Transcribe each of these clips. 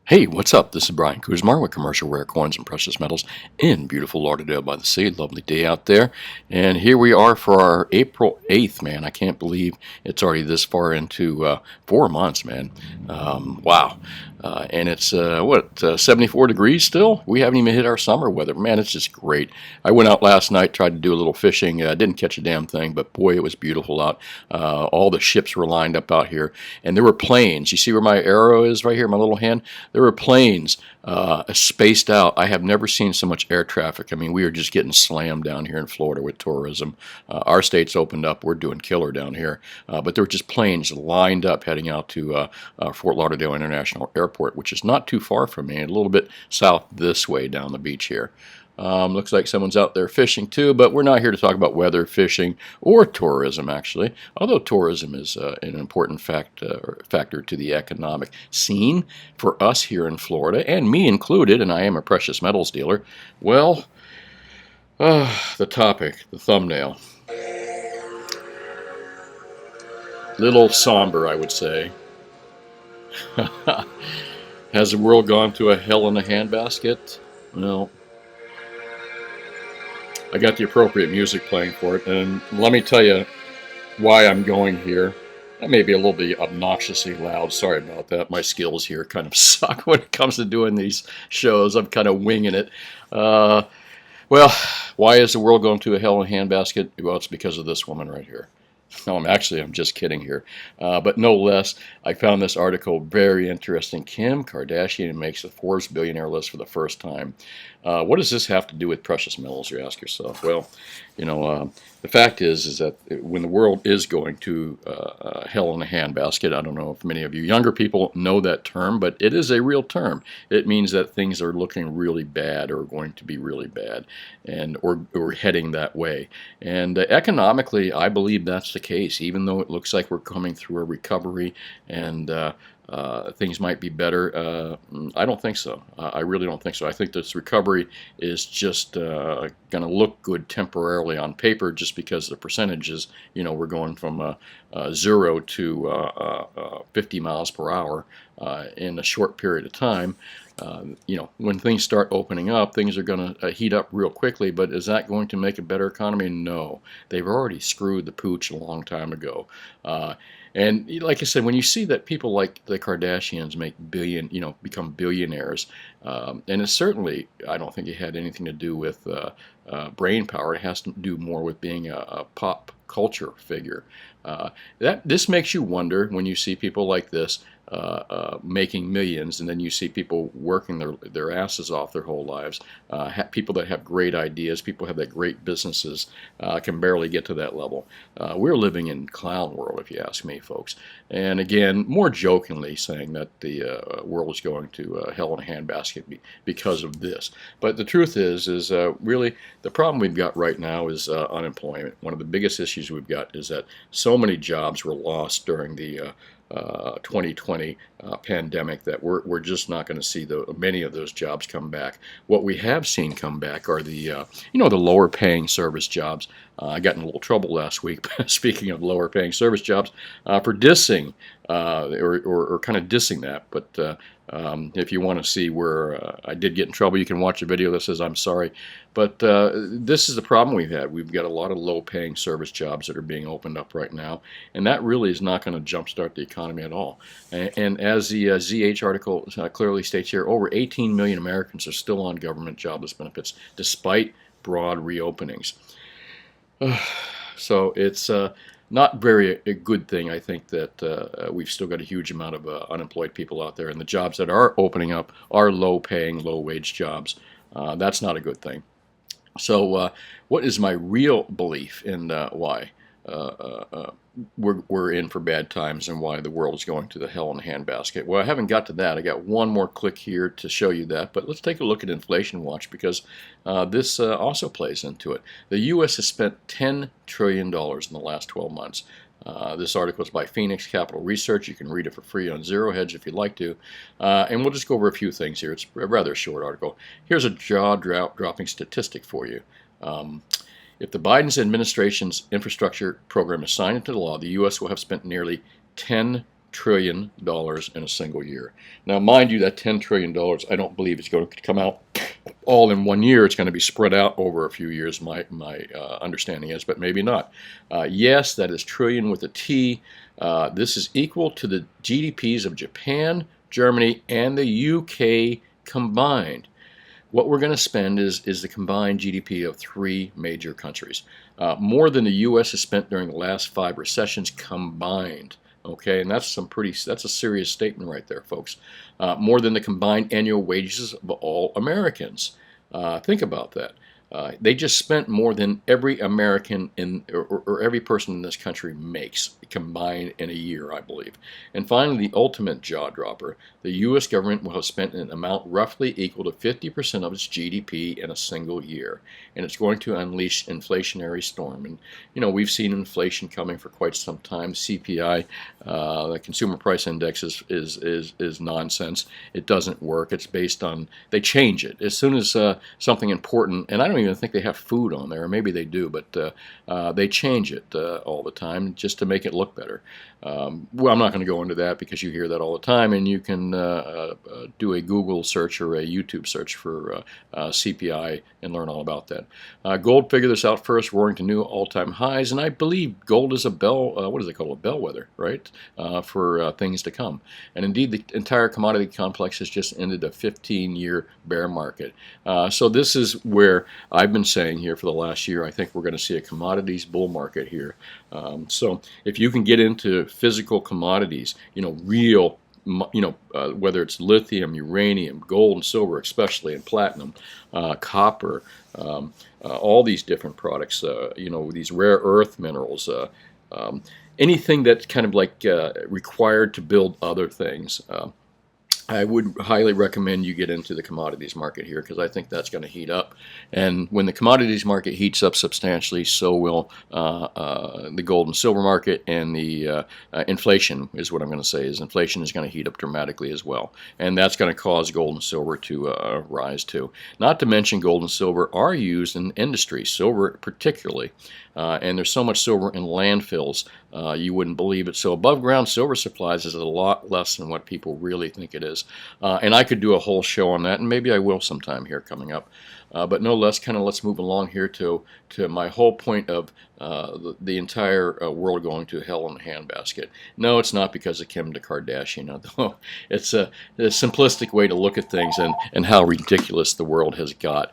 Hey, what's up? This is Brian Kuzmar with Commercial Rare Coins and Precious Metals in beautiful Lauderdale by the Sea. Lovely day out there. And here we are for our April 8th, man. I can't believe it's already this far into 4 months, man. Wow. And it's, 74 degrees still? We haven't even hit our summer weather. Man, it's just great. I went out last night, tried to do a little fishing. Didn't catch a damn thing, but boy, it was beautiful out. All the ships were lined up out here. And there were planes. You see where my arrow is right here, my little hand? There were planes spaced out. I have never seen so much air traffic. I mean, we are just getting slammed down here in Florida with tourism. Our state's opened up. We're doing killer down here. But there were just planes lined up heading out to Fort Lauderdale International Airport, which is not too far from me, a little bit south this way down the beach here. Looks like someone's out there fishing too, but we're not here to talk about weather, fishing, or tourism, actually. Although tourism is an important factor to the economic scene for us here in Florida, and me included, and I am a precious metals dealer. Well, the topic, the thumbnail. Little somber, I would say. Has the world gone to a hell in a handbasket? Well, I got the appropriate music playing for it, and let me tell you why I'm going here. That may be a little bit obnoxiously loud. Sorry about that. My skills here kind of suck when it comes to doing these shows. I'm kind of winging it. Well, why is the world going to a hell in a handbasket? Well, it's because of this woman right here. No, I'm just kidding here. But no less, I found this article very interesting. Kim Kardashian makes the Forbes billionaire list for the first time. What does this have to do with precious metals, you ask yourself? Well, the fact is that when the world is going to hell in a handbasket, I don't know if many of you younger people know that term, but it is a real term. It means that things are looking really bad or going to be really bad, or heading that way. And economically, I believe that's the case, even though it looks like we're coming through a recovery and things might be better. I don't think so. I really don't think so. I think this recovery is just going to look good temporarily on paper just because the percentages, we're going from 0 to 50 miles per hour in a short period of time. When things start opening up, things are going to heat up real quickly, but is that going to make a better economy? No. They've already screwed the pooch a long time ago. And like I said, when you see that people like the Kardashians become billionaires, and it's certainly, I don't think it had anything to do with brain power. It has to do more with being a pop culture figure. This makes you wonder when you see people like this making millions, and then you see people working their asses off their whole lives. People that have great ideas, people have that great businesses, can barely get to that level. We're living in clown world, if you ask me, folks. And again, more jokingly saying that the world is going to hell in a handbasket because of this. But the truth is really the problem we've got right now is unemployment. One of the biggest issues we've got is that so many jobs were lost during the 2020 pandemic that we're just not going to see many of those jobs come back. What we have seen come back are the lower paying service jobs. I got in a little trouble last week, speaking of lower paying service jobs, for dissing or kind of dissing that. But if you want to see where I did get in trouble, you can watch a video that says I'm sorry. But this is the problem we've had. We've got a lot of low-paying service jobs that are being opened up right now, and that really is not going to jumpstart the economy at all. And as the ZH article clearly states here, over 18 million Americans are still on government jobless benefits despite broad reopenings. So it's not very a good thing. I think that we've still got a huge amount of unemployed people out there, and the jobs that are opening up are low-paying, low-wage jobs. That's not a good thing. So what is my real belief in why we're in for bad times and why the world is going to the hell in a handbasket? Well, I haven't got to that. I got one more click here to show you that, but let's take a look at Inflation Watch because this also plays into it. The U.S. has spent $10 trillion in the last 12 months. This article is by Phoenix Capital Research. You can read it for free on Zero Hedge if you'd like to. And we'll just go over a few things here. It's a rather short article. Here's a jaw-dropping statistic for you. If the Biden administration's infrastructure program is signed into law, the U.S. will have spent nearly $10 trillion in a single year. Now, mind you, that $10 trillion, I don't believe it's going to come out all in one year. It's going to be spread out over a few years, my understanding is, but maybe not. Yes, that is trillion with a T. This is equal to the GDPs of Japan, Germany, and the UK combined. What we're going to spend is the combined GDP of 3 major countries. More than the U.S. has spent during the last 5 recessions combined. Okay, and that's a serious statement right there, folks. More than the combined annual wages of all Americans. Think about that. They just spent more than every American or every person in this country makes combined in a year, I believe. And finally, the ultimate jaw dropper: the U.S. government will have spent an amount roughly equal to 50% of its GDP in a single year, and it's going to unleash inflationary storm. And we've seen inflation coming for quite some time. CPI, the Consumer Price Index, is nonsense. It doesn't work. It's based on, they change it as soon as something important, and I don't even think they have food on there, or maybe they do, but they change it all the time just to make it look better. Well, I'm not going to go into that because you hear that all the time, and you can do a Google search or a YouTube search for CPI and learn all about that. Gold figured this out first, roaring to new all-time highs, and I believe gold is a what is it called? A bellwether, right, for things to come. And indeed, the entire commodity complex has just ended a 15-year bear market. So this is where I've been saying here for the last year, I think we're going to see a commodities bull market here. So if you can get into physical commodities, real, whether it's lithium, uranium, gold and silver, especially, and platinum, copper, all these different products, these rare earth minerals, anything that's kind of like required to build other things. I would highly recommend you get into the commodities market here, because I think that's going to heat up. And when the commodities market heats up substantially, so will the gold and silver market, and the inflation is what I'm going to say, is inflation is going to heat up dramatically as well. And that's going to cause gold and silver to rise too. Not to mention, gold and silver are used in industry, silver particularly. And there's so much silver in landfills, you wouldn't believe it. So above ground silver supplies is a lot less than what people really think it is. And I could do a whole show on that, and maybe I will sometime here coming up. But no less, let's move along here to my whole point of the entire world going to hell in a handbasket. No, it's not because of Kim Kardashian, although it's a simplistic way to look at things and how ridiculous the world has got.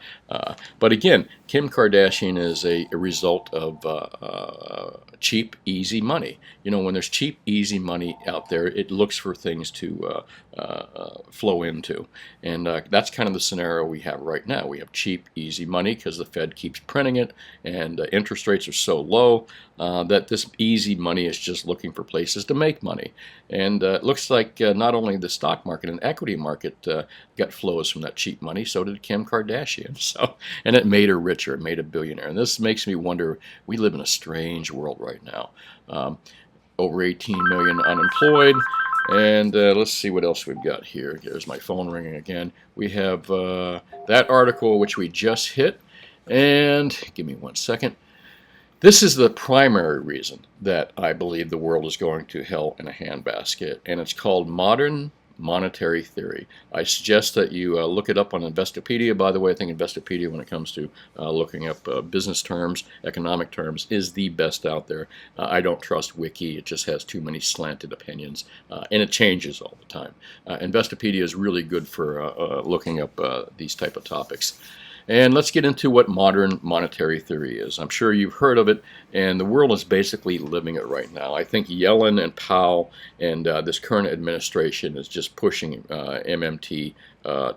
But again, Kim Kardashian is a result of cheap, easy money. When there's cheap, easy money out there, it looks for things to flow into. And that's kind of the scenario we have right now. We have cheap, easy money because the Fed keeps printing it, and interest rates are so low that this easy money is just looking for places to make money. And it looks like not only the stock market and equity market got flows from that cheap money, so did Kim Kardashian. And it made her richer, it made a billionaire. And this makes me wonder, we live in a strange world right now. Over 18 million unemployed. And let's see what else we've got here. There's my phone ringing again. We have that article which we just hit. And give me 1 second. This is the primary reason that I believe the world is going to hell in a handbasket, and it's called modern monetary theory. I suggest that you look it up on Investopedia. By the way, I think Investopedia, when it comes to looking up business terms, economic terms, is the best out there. I don't trust Wiki. It just has too many slanted opinions, and it changes all the time. Investopedia is really good for looking up these type of topics. And let's get into what modern monetary theory is. I'm sure you've heard of it, and the world is basically living it right now. I think Yellen and Powell and this current administration is just pushing MMT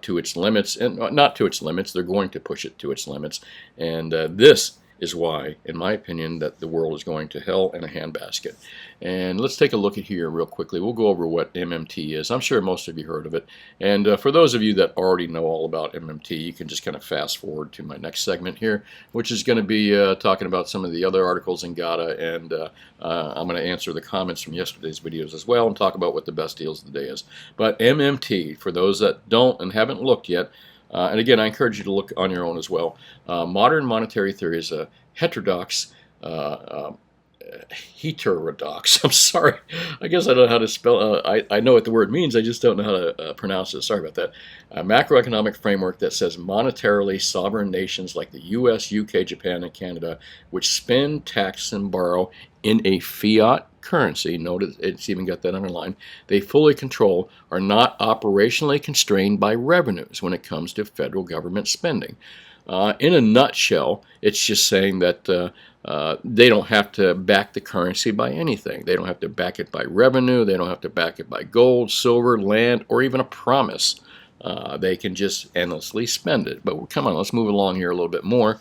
to its limits, and not to its limits, they're going to push it to its limits. And this is why, in my opinion, that the world is going to hell in a handbasket. And let's take a look at here real quickly. We'll go over what MMT is. I'm sure most of you heard of it. And for those of you that already know all about MMT, you can just kind of fast forward to my next segment here, which is going to be talking about some of the other articles in GATA. And I'm going to answer the comments from yesterday's videos as well and talk about what the best deals of the day is. But MMT, for those that don't and haven't looked yet, and again, I encourage you to look on your own as well. Modern monetary theory is a heterodox heterodox. I'm sorry. I guess I don't know how to spell. I know what the word means. I just don't know how to pronounce it. Sorry about that. A macroeconomic framework that says monetarily sovereign nations like the U.S., U.K., Japan, and Canada, which spend, tax, and borrow in a fiat currency, notice it's even got that underlined, they fully control, are not operationally constrained by revenues when it comes to federal government spending. In a nutshell, it's just saying that they don't have to back the currency by anything. They don't have to back it by revenue. They don't have to back it by gold, silver, land, or even a promise. They can just endlessly spend it. But come on, let's move along here a little bit more.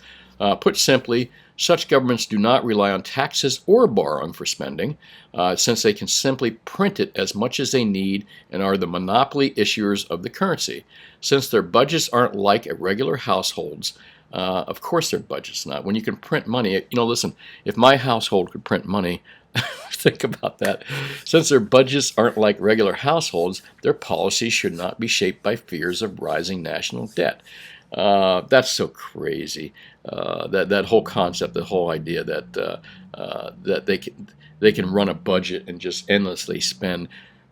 Put simply, such governments do not rely on taxes or borrowing for spending, since they can simply print it as much as they need and are the monopoly issuers of the currency. Since their budgets aren't like a regular household's, of course their budget's not. When you can print money, listen, if my household could print money, think about that. Since their budgets aren't like regular households, their policies should not be shaped by fears of rising national debt. That's so crazy. That whole concept, the whole idea that they can run a budget and just endlessly spend.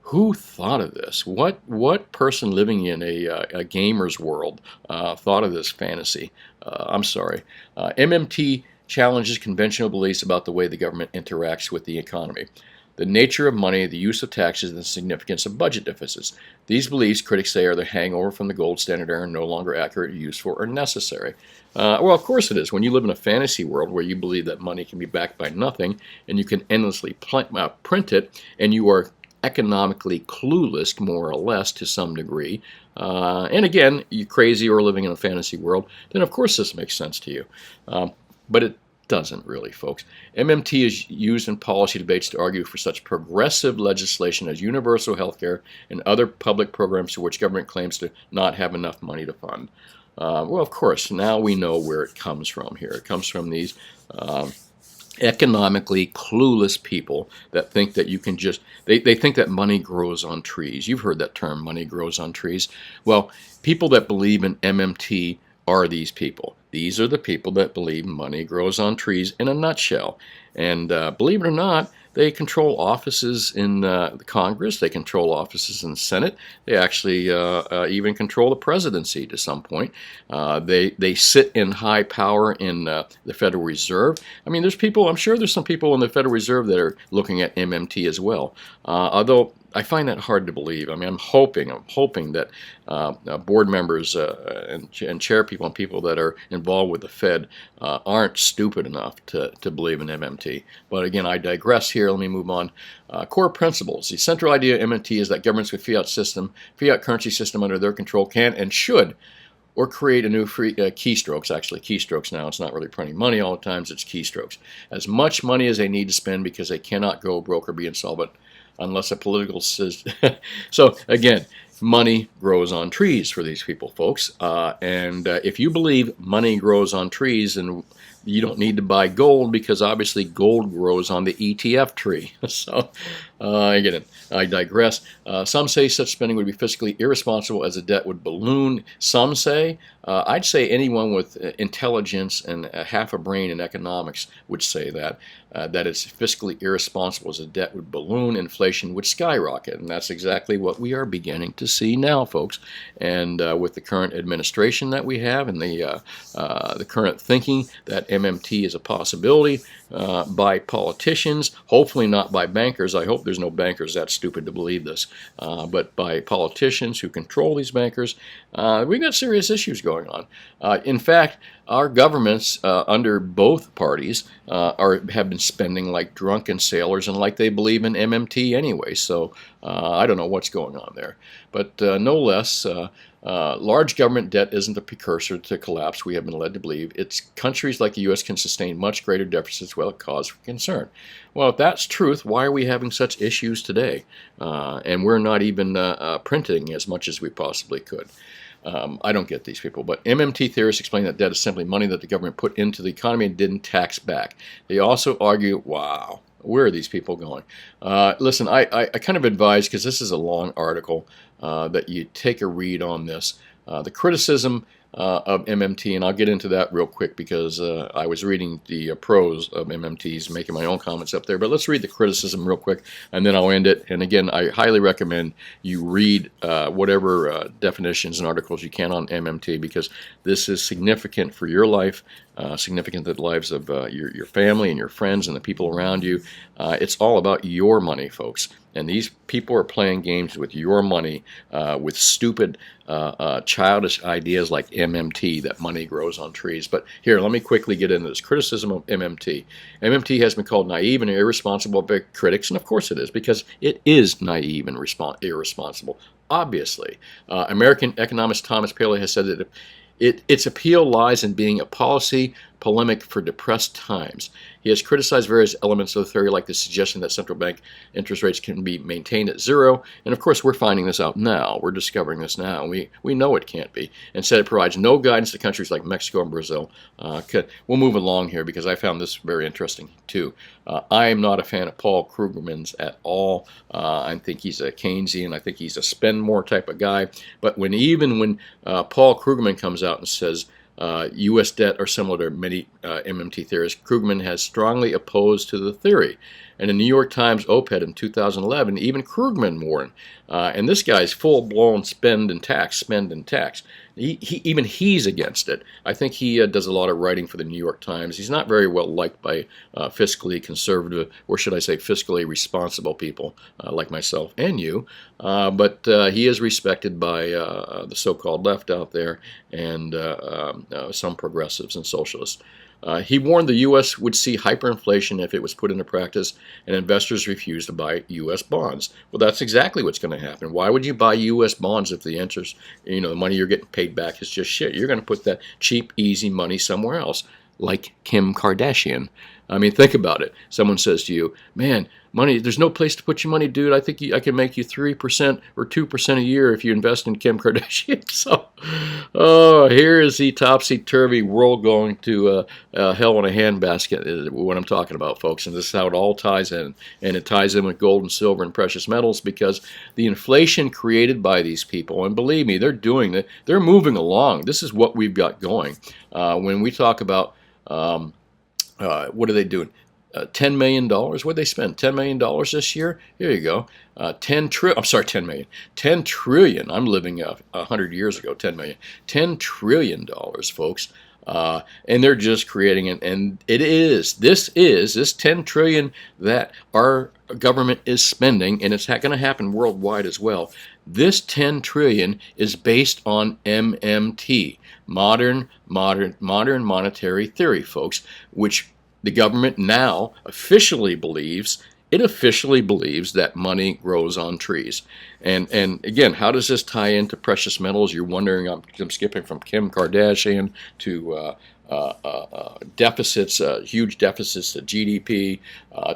Who thought of this? What person living in a gamer's world thought of this fantasy? I'm sorry. MMT challenges conventional beliefs about the way the government interacts with the economy, the nature of money, the use of taxes, and the significance of budget deficits. These beliefs, critics say, are the hangover from the gold standard era and no longer accurate, useful, or necessary. Well, of course it is. When you live in a fantasy world where you believe that money can be backed by nothing and you can endlessly print it, and you are economically clueless, more or less, to some degree, and again, you're crazy or living in a fantasy world, then of course this makes sense to you. But it doesn't really, folks. MMT is used in policy debates to argue for such progressive legislation as universal health care and other public programs to which government claims to not have enough money to fund. Well, of course, now we know where it comes from here. It comes from these economically clueless people that think that you can just, they think that money grows on trees. You've heard that term, money grows on trees. Well, people that believe in MMT are these people. These are the people that believe money grows on trees in a nutshell. And believe it or not, they control offices in the Congress. They control offices in the Senate. They actually even control the presidency to some point. They sit in high power in the Federal Reserve. I mean, I'm sure there's some people in the Federal Reserve that are looking at MMT as well. Although I find that hard to believe. I mean, I'm hoping that board members and chair people and people that are involved with the Fed aren't stupid enough to believe in MMT. But again, I digress here. Let me move on. Core principles. The central idea of MMT is that governments with fiat currency system under their control can and should or create a new keystrokes now. It's not really printing money all the times, it's keystrokes. As much money as they need to spend because they cannot go broke or be insolvent unless a political system. So again, money grows on trees for these people, folks. And if you believe money grows on trees, and you don't need to buy gold because obviously gold grows on the ETF tree. So again, I digress. Some say such spending would be fiscally irresponsible as the debt would balloon. Some say, I'd say anyone with intelligence and half a brain in economics would say that it's fiscally irresponsible as the debt would balloon, inflation would skyrocket. And that's exactly what we are beginning to see now, folks. And with the current administration that we have and the current thinking that MMT is a possibility by politicians, hopefully not by bankers. I hope there's no bankers that stupid to believe this, but by politicians who control these bankers, we've got serious issues going on. In fact, our governments under both parties have been spending like drunken sailors and like they believe in MMT anyway. So I don't know what's going on there. But no less, large government debt isn't the precursor to collapse we have been led to believe. It's countries like the U.S. can sustain much greater deficits without cause for concern. Well, if that's truth, why are we having such issues today? And we're not even printing as much as we possibly could. I don't get these people, but MMT theorists explain that debt is simply money that the government put into the economy and didn't tax back. They also argue, wow, where are these people going? Listen, I kind of advise, because this is a long article, that you take a read on this. The criticism of MMT, and I'll get into that real quick because I was reading the pros of MMTs, making my own comments up there. But let's read the criticism real quick, and then I'll end it. And again, I highly recommend you read whatever definitions and articles you can on MMT, because this is significant for your life, significant to the lives of your family and your friends and the people around you. It's all about your money, folks. And these people are playing games with your money with stupid, childish ideas like MMT, that money grows on trees. But here, let me quickly get into this criticism of MMT. MMT has been called naive and irresponsible by critics, and of course it is, because it is naive and irresponsible, obviously. American economist Thomas Paley has said that its appeal lies in being a policy polemic for depressed times. He has criticized various elements of the theory, like the suggestion that central bank interest rates can be maintained at zero. And of course, we're finding this out now. We're discovering this now. We know it can't be. And said it provides no guidance to countries like Mexico and Brazil. We'll move along here because I found this very interesting too. I am not a fan of Paul Krugman's at all. I think he's a Keynesian. I think he's a spend more type of guy. But when Paul Krugman comes out and says U.S. debt are similar to many MMT theorists, Krugman has strongly opposed to the theory. And in the New York Times op-ed in 2011, even Krugman warned. And this guy's full-blown spend and tax. He's against it. I think he does a lot of writing for the New York Times. He's not very well liked by fiscally conservative, or should I say fiscally responsible people like myself and you. But he is respected by the so-called left out there and some progressives and socialists. He warned the U.S. would see hyperinflation if it was put into practice, and investors refused to buy U.S. bonds. Well, that's exactly what's going to happen. Why would you buy U.S. bonds if the interest, the money you're getting paid back is just shit? You're going to put that cheap, easy money somewhere else, like Kim Kardashian. I mean, think about it. Someone says to you, man, money, there's no place to put your money, dude. I think I can make you 3% or 2% a year if you invest in Kim Kardashian. So, here is the topsy-turvy world going to hell in a handbasket, is what I'm talking about, folks. And this is how it all ties in. And it ties in with gold and silver and precious metals, because the inflation created by these people, and believe me, they're doing it. They're moving along. This is what we've got going. When we talk about what are they doing? $10 million. What did they spend? $10 million this year? Here you go. 10 million. 10 trillion. I'm living 100 years ago. 10 million. $10 trillion, folks. And they're just creating it. And this 10 trillion that our government is spending, and it's going to happen worldwide as well. This 10 trillion is based on MMT, modern monetary theory, folks, which the government now officially believes. It officially believes that money grows on trees. And again, how does this tie into precious metals? You're wondering. I'm skipping from Kim Kardashian to deficits, huge deficits to GDP,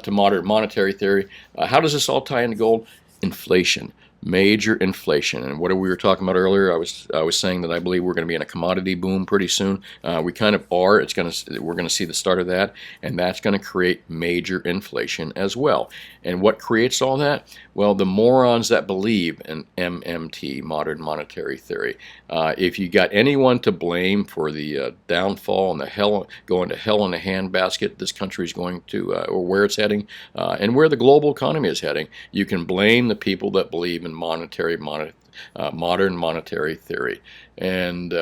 to modern monetary theory. How does this all tie into gold? Inflation. Major inflation. And what we were talking about earlier, I was saying that I believe we're going to be in a commodity boom pretty soon. We kind of are. We're going to see the start of that, and that's going to create major inflation as well. And what creates all that? Well, the morons that believe in MMT, modern monetary theory. If you got anyone to blame for the downfall and the going to hell in a handbasket this country is going to, or where it's heading, and where the global economy is heading, you can blame the people that believe in modern monetary theory. And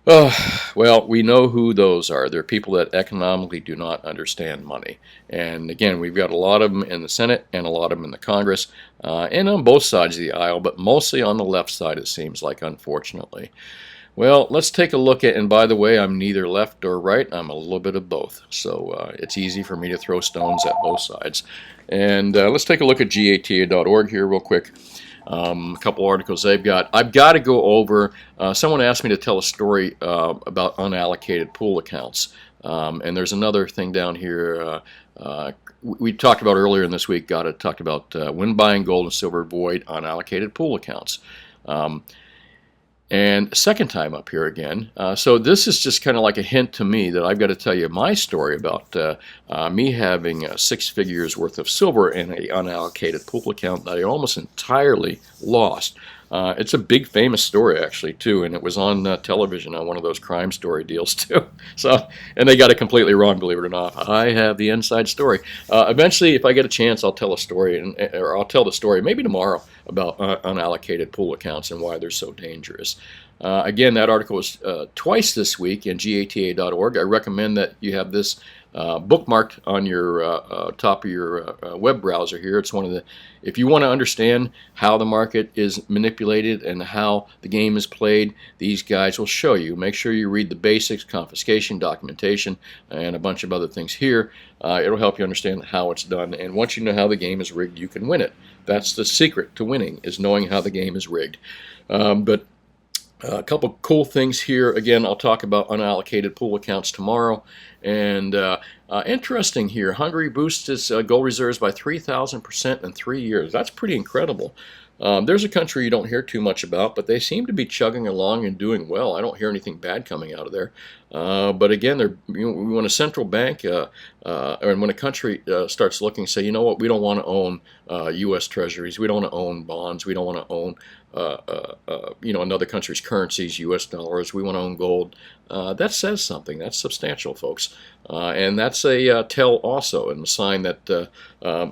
well, we know who those are. They're people that economically do not understand money. And again, we've got a lot of them in the Senate and a lot of them in the Congress, and on both sides of the aisle, but mostly on the left side, it seems like, unfortunately. Well, let's take a look at, and by the way, I'm neither left or right. I'm a little bit of both. So it's easy for me to throw stones at both sides. And let's take a look at GATA.org here real quick. A couple articles they've got. I've got to go over, someone asked me to tell a story about unallocated pool accounts. And there's another thing down here we talked about earlier in this week. GATA talked about when buying gold and silver, avoid unallocated pool accounts. And second time up here again. So this is just kind of like a hint to me that I've got to tell you my story about me having 6 figures worth of silver in an unallocated pool account that I almost entirely lost. It's a big famous story actually too, and it was on television on one of those crime story deals too. So, and they got it completely wrong, believe it or not. I have the inside story. Eventually, if I get a chance, I'll tell a story, or I'll tell the story maybe tomorrow about unallocated pool accounts and why they're so dangerous. Again, that article was twice this week in gata.org. I recommend that you have this bookmarked on your top of your web browser here. It's one of the, if you want to understand how the market is manipulated and how the game is played, these guys will show you. Make sure you read the basics, confiscation, documentation, and a bunch of other things here. It'll help you understand how it's done. And once you know how the game is rigged, you can win it. That's the secret to winning, is knowing how the game is rigged. But a couple cool things here. Again, I'll talk about unallocated pool accounts tomorrow. And interesting here, Hungary boosts its gold reserves by 3,000% in 3 years. That's pretty incredible. There's a country you don't hear too much about, but they seem to be chugging along and doing well. I don't hear anything bad coming out of there. But again, when a central bank and when a country starts looking, say, you know what, we don't want to own U.S. treasuries, we don't want to own bonds, we don't want to own another country's currencies, U.S. dollars, we want to own gold. That says something. That's substantial, folks. And that's a tell also, and a sign that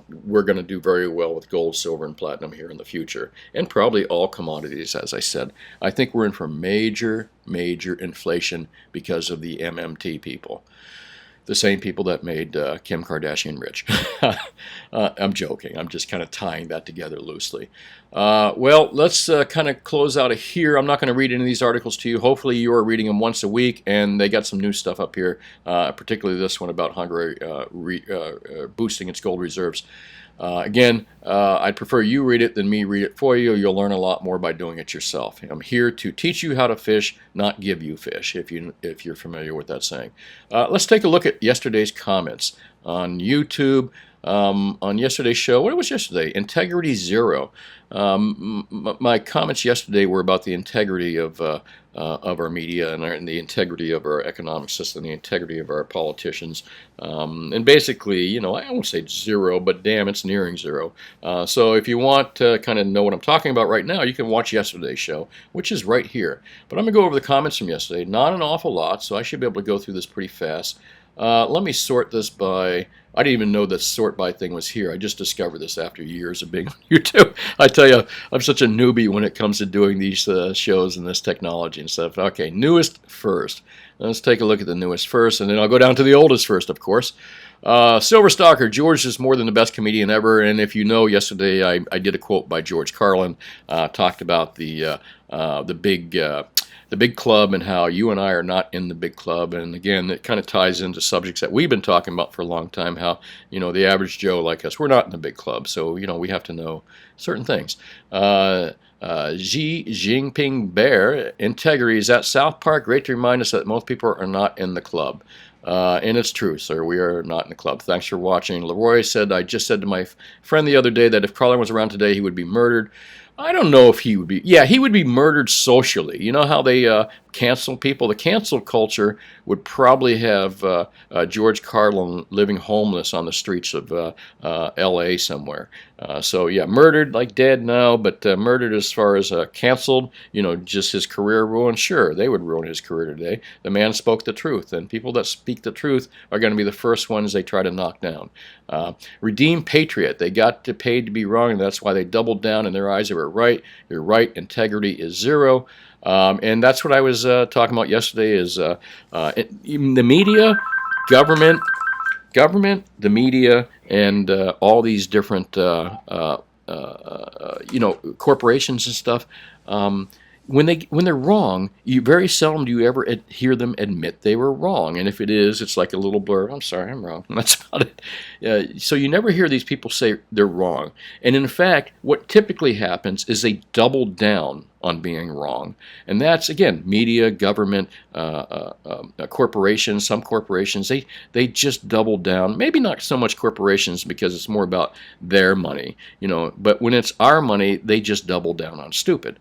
we're going to do very well with gold, silver, and platinum here in the future. And probably all commodities, as I said. I think we're in for major inflation because of the MMT people. The same people that made Kim Kardashian rich. I'm joking. I'm just kind of tying that together loosely. Well, let's kind of close out of here. I'm not going to read any of these articles to you. Hopefully you are reading them once a week, and they got some new stuff up here, particularly this one about Hungary boosting its gold reserves. Again, I'd prefer you read it than me read it for you. You'll learn a lot more by doing it yourself. I'm here to teach you how to fish, not give you fish, if you're familiar with that saying. Let's take a look at yesterday's comments on YouTube. On yesterday's show, what was yesterday? Integrity Zero. My comments yesterday were about the integrity of our media and the integrity of our economic system, the integrity of our politicians, and basically, I won't say zero, but damn, it's nearing zero. So if you want to kind of know what I'm talking about right now, you can watch yesterday's show, which is right here. But I'm going to go over the comments from yesterday. Not an awful lot, so I should be able to go through this pretty fast. Let me sort this by, I didn't even know the sort by thing was here. I just discovered this after years of being on YouTube. I tell you, I'm such a newbie when it comes to doing these shows and this technology and stuff. Okay, newest first. Let's take a look at the newest first, and then I'll go down to the oldest first, of course. Silver Stalker, George is more than the best comedian ever. And if you know, yesterday I did a quote by George Carlin, talked about the big club and how you and I are not in the big club. And again, it kind of ties into subjects that we've been talking about for a long time, how, the average Joe like us, we're not in the big club. So, we have to know certain things. Xi Jinping Bear, integrity is at South Park. Great to remind us that most people are not in the club. And it's true, sir. We are not in the club. Thanks for watching. Leroy said, I just said to my friend the other day that if Carlin was around today, he would be murdered. I don't know if he would be. Yeah, he would be murdered socially. You know how they cancel people? The cancel culture would probably have George Carlin living homeless on the streets of L.A. somewhere. So, yeah, murdered, like dead, no, but murdered as far as canceled, just his career ruined. Sure, they would ruin his career today. The man spoke the truth, and people that speak the truth are going to be the first ones they try to knock down. Redeemed Patriot, they got paid to be wrong, and that's why they doubled down in their eyes. They were right. You're right. Integrity is zero. And that's what I was talking about yesterday is the media, government, the media, and all these different, corporations and stuff. When they're wrong, you very seldom do you ever hear them admit they were wrong. And if it is, it's like a little blur. I'm sorry, I'm wrong. And that's about it. So you never hear these people say they're wrong. And in fact, what typically happens is they double down on being wrong. And that's, again, media, government, corporations. Some corporations, they just double down. Maybe not so much corporations because it's more about their money, but when it's our money, they just double down on stupid.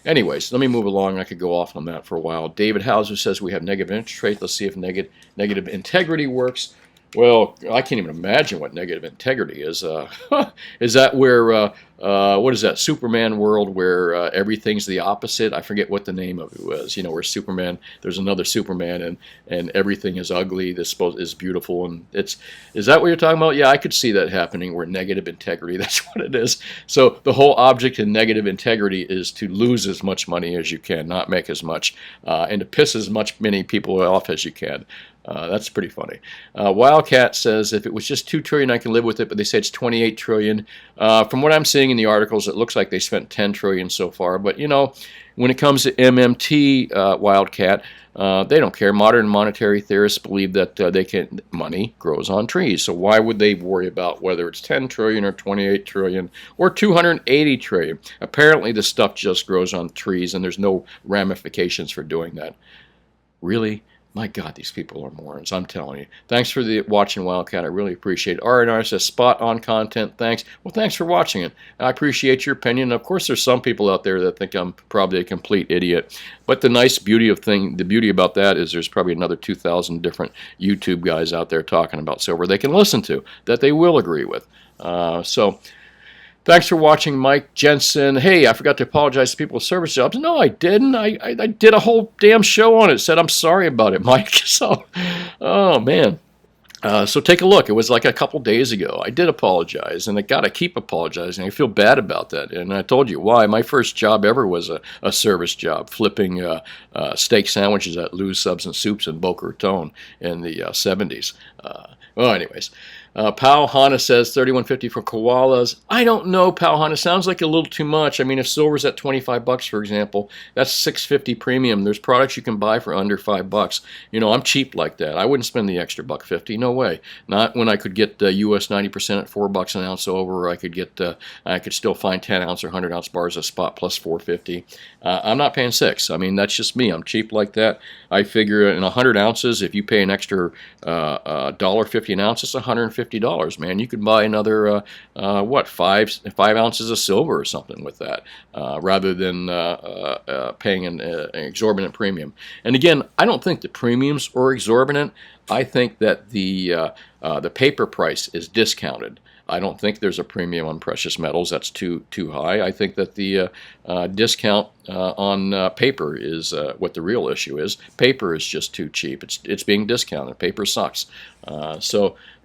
Anyways, let me move along. I could go off on that for a while. David Hauser says we have negative interest rate. Let's see if negative integrity works. Well, I can't even imagine what negative integrity is. Is that where, what is that, Superman world where everything's the opposite? I forget what the name of it was. Where Superman, there's another Superman, and everything is ugly. This is beautiful, and is that what you're talking about? Yeah, I could see that happening where negative integrity, that's what it is. So the whole object in negative integrity is to lose as much money as you can, not make as much, and to piss as many people off as you can. That's pretty funny. Wildcat says, if it was just $2 trillion, I can live with it, but they say it's $28 trillion. From what I'm seeing in the articles, it looks like they spent $10 trillion so far. But, when it comes to MMT, Wildcat, they don't care. Modern monetary theorists believe that money grows on trees. So why would they worry about whether it's 10 trillion or 28 trillion or 280 trillion? Apparently, the stuff just grows on trees, and there's no ramifications for doing that. Really? My God, these people are morons, I'm telling you. Thanks for watching, Wildcat. I really appreciate it. R&R says, spot on content. Thanks. Well, thanks for watching it. I appreciate your opinion. Of course, there's some people out there that think I'm probably a complete idiot. But the beauty about that is there's probably another 2,000 different YouTube guys out there talking about silver they can listen to that they will agree with. Thanks for watching, Mike Jensen. Hey, I forgot to apologize to people with service jobs. No, I didn't. I did a whole damn show on it. Said I'm sorry about it, Mike. So, oh, man. So take a look. It was like a couple days ago. I did apologize, and I got to keep apologizing. I feel bad about that, and I told you why. My first job ever was a service job, flipping steak sandwiches at Lou's Subs and Soups in Boca Raton in the 70s. Well, anyways. Pal Hana says 31.50 for koalas. I don't know, Pal Hana. Sounds like a little too much. I mean, if silver's at 25 bucks, for example, that's 6.50 premium. There's products you can buy for under 5 bucks. I'm cheap like that. I wouldn't spend the extra $1.50. No way. Not when I could get US 90% at 4 bucks an ounce over. I could still find 10 ounce or 100 ounce bars at spot plus 4.50. I'm not paying 6. I mean, that's just me. I'm cheap like that. I figure in 100 ounces, if you pay an extra $1.50 an ounce, it's $150. Man, you could buy another 5 ounces of silver or something with that, rather than paying an exorbitant premium. And again, I don't think the premiums are exorbitant. I think that the paper price is discounted. I don't think there's a premium on precious metals. That's too high. I think that the discount on paper is what the real issue is. Paper is just too cheap. It's being discounted. Paper sucks.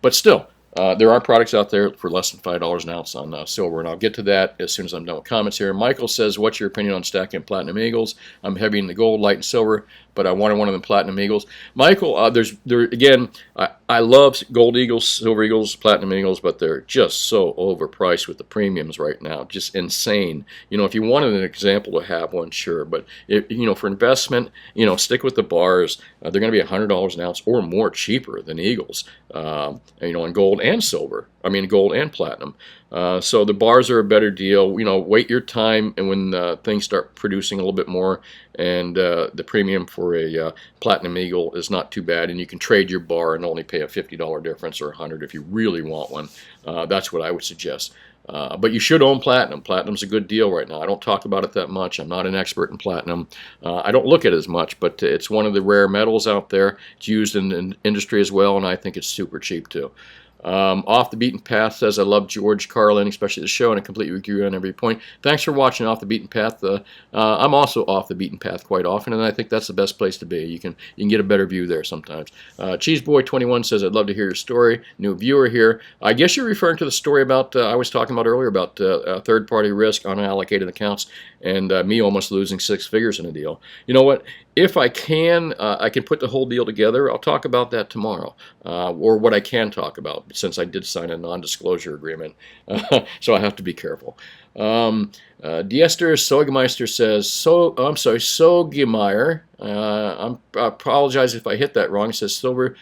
But still, there are products out there for less than $5 an ounce on silver, and I'll get to that as soon as I'm done with comments here. Michael says, what's your opinion on stacking platinum eagles? I'm heavy in the gold, light in silver, but I wanted one of them platinum eagles. Michael, I love gold eagles, silver eagles, platinum eagles, but they're just so overpriced with the premiums right now. Just insane. If you wanted an example to have one, sure, but for investment, stick with the bars. They're going to be $100 an ounce or more cheaper than eagles. In gold and silver. I mean, gold and platinum. So the bars are a better deal. Wait your time, and when things start producing a little bit more, and the premium for a platinum eagle is not too bad, and you can trade your bar and only pay a $50 difference or $100 if you really want one. That's what I would suggest. But you should own platinum. Platinum's a good deal right now. I don't talk about it that much. I'm not an expert in platinum. I don't look at it as much, but it's one of the rare metals out there. It's used in industry as well, and I think it's super cheap too. Off the Beaten Path says, I love George Carlin, especially the show, and I completely agree on every point. Thanks for watching Off the Beaten Path. I'm also off the beaten path quite often, and I think that's the best place to be. You can get a better view there sometimes. Cheeseboy21 says, I'd love to hear your story. New viewer here. I guess you're referring to the story about I was talking about earlier about third-party risk, unallocated accounts, and me almost losing 6 figures in a deal. You know what? If I can put the whole deal together. I'll talk about that tomorrow, or what I can talk about, since I did sign a non-disclosure agreement, so I have to be careful. Diester Sogemeister says, Sogemeyer, I apologize if I hit that wrong. It says silver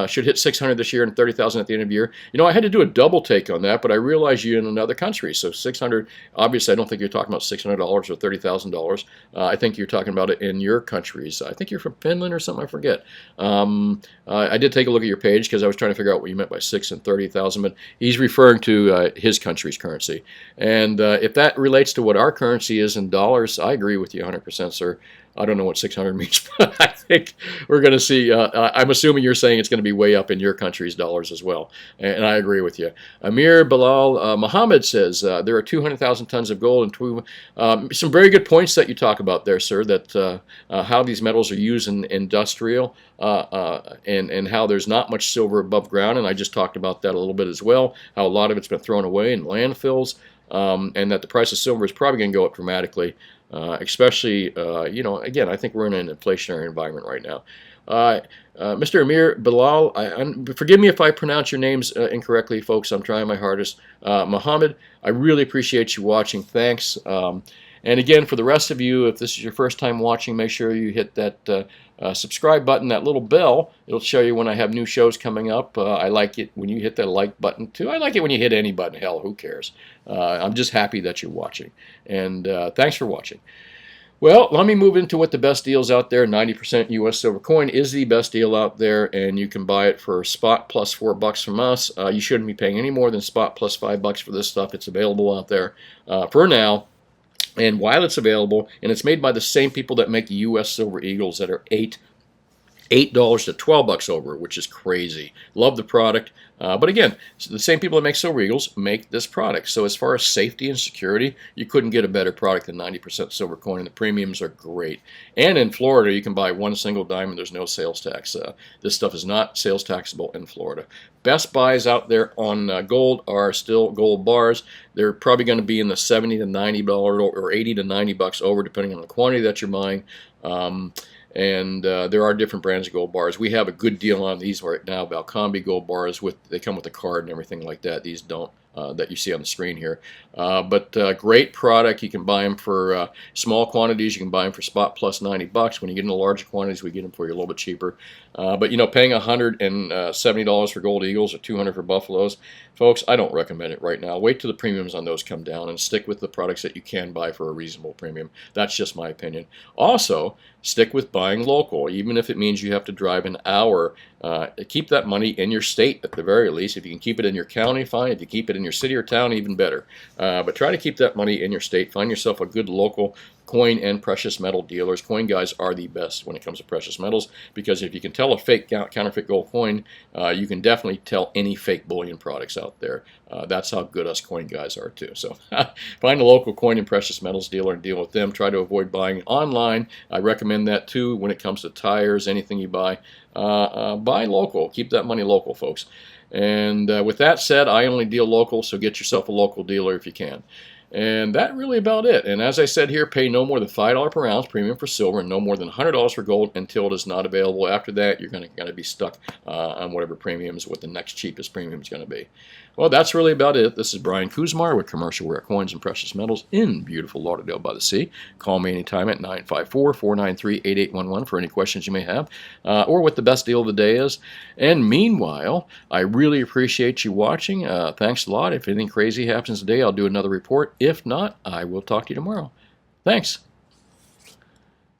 should hit 600 this year and 30,000 at the end of the year. I had to do a double take on that, but I realize you're in another country. So 600, obviously I don't think you're talking about $600 or $30,000. I think you're talking about it in your countries. I think you're from Finland or something, I forget. I did take a look at your page because I was trying to figure out what you meant by 6 and 30,000, but he's referring to his country's currency. And if that relates to what our currency is in dollars, I agree with you 100%, sir. I don't know what 600 means, but I think we're going to see. I'm assuming you're saying it's going to be way up in your country's dollars as well, and I agree with you. Amir Bilal Muhammad says there are 200,000 tons of gold and some very good points that you talk about there, sir. That how these metals are used in industrial and how there's not much silver above ground, and I just talked about that a little bit as well. How a lot of it's been thrown away in landfills, and that the price of silver is probably going to go up dramatically. Especially, again, I think we're in an inflationary environment right now. Mr. Amir Bilal, forgive me if I pronounce your names incorrectly, folks. I'm trying my hardest. Muhammad, I really appreciate you watching. Thanks. And again, for the rest of you, if this is your first time watching, make sure you hit that subscribe button, that little bell. It'll show you when I have new shows coming up. I like it when you hit that like button, too. I like it when you hit any button. Hell, who cares? I'm just happy that you're watching. And thanks for watching. Well, let me move into what the best deals out there. 90% U.S. silver coin is the best deal out there, and you can buy it for spot plus $4 from us. You shouldn't be paying any more than spot plus $5 for this stuff. It's available out there for now. And while it's available, and it's made by the same people that make the U.S. Silver Eagles that are $8 to $12 over, which is crazy. Love the product. But again, the same people that make Silver Eagles make this product. So as far as safety and security, you couldn't get a better product than 90% silver coin, and the premiums are great. And in Florida, you can buy one single diamond. There's no sales tax. This stuff is not sales taxable in Florida. Best buys out there on gold are still gold bars. They're probably going to be in the $70 to $90 or $80 to $90 over, depending on the quantity that you're buying. And there are different brands of gold bars. We have a good deal on these right now, Valcombi gold bars. They come with a card and everything like that. These don't, that you see on the screen here. But great product. You can buy them for small quantities. You can buy them for spot plus $90. When you get into larger quantities, we get them for you a little bit cheaper. But paying $170 for gold eagles or $200 for buffaloes, folks, I don't recommend it right now. Wait till the premiums on those come down and stick with the products that you can buy for a reasonable premium. That's just my opinion. Also, stick with buying local, even if it means you have to drive an hour. Keep that money in your state at the very least. If you can keep it in your county, fine. If you keep it in your city or town, even better. But try to keep that money in your state. Find yourself a good local coin and precious metal dealers. Coin guys are the best when it comes to precious metals, because if you can tell a fake counterfeit gold coin, you can definitely tell any fake bullion products out there. That's how good us coin guys are too. So find a local coin and precious metals dealer and deal with them. Try to avoid buying online. I recommend that too when it comes to tires, anything you buy. Buy local. Keep that money local, folks. And with that said, I only deal local, so get yourself a local dealer if you can. And that's really about it. And as I said here, pay no more than $5 per ounce premium for silver and no more than $100 for gold until it is not available. After that, you're going to be stuck on whatever premiums, what the next cheapest premium is going to be. Well, that's really about it. This is Brian Kuzmar with Commercial Rare Coins and Precious Metals in beautiful Lauderdale by the Sea. Call me anytime at 954-493-8811 for any questions you may have, or what the best deal of the day is. And meanwhile, I really appreciate you watching. Thanks a lot. If anything crazy happens today, I'll do another report. If not, I will talk to you tomorrow. Thanks.